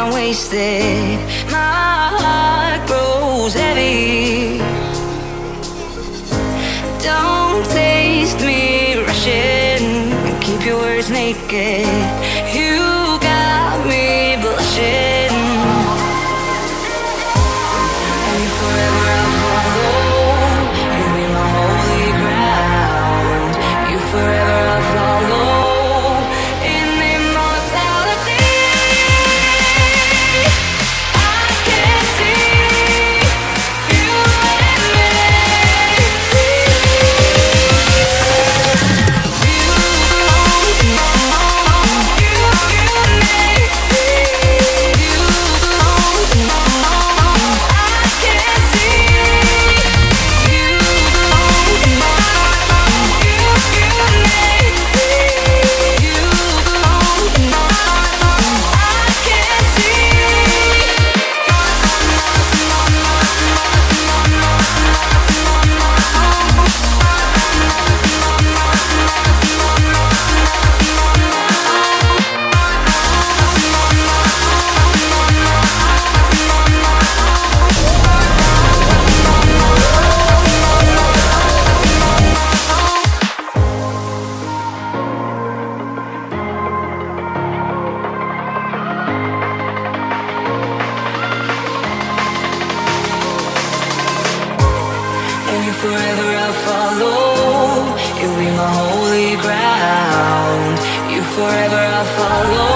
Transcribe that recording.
time wasted. My heart grows heavy. Don't taste me rushing. Keep your words naked. You got me blushing. And if forever I'll follow, you'll be my holy ground. You forever I'll follow. Forever I'll follow. You'll be my holy ground. You forever I'll follow.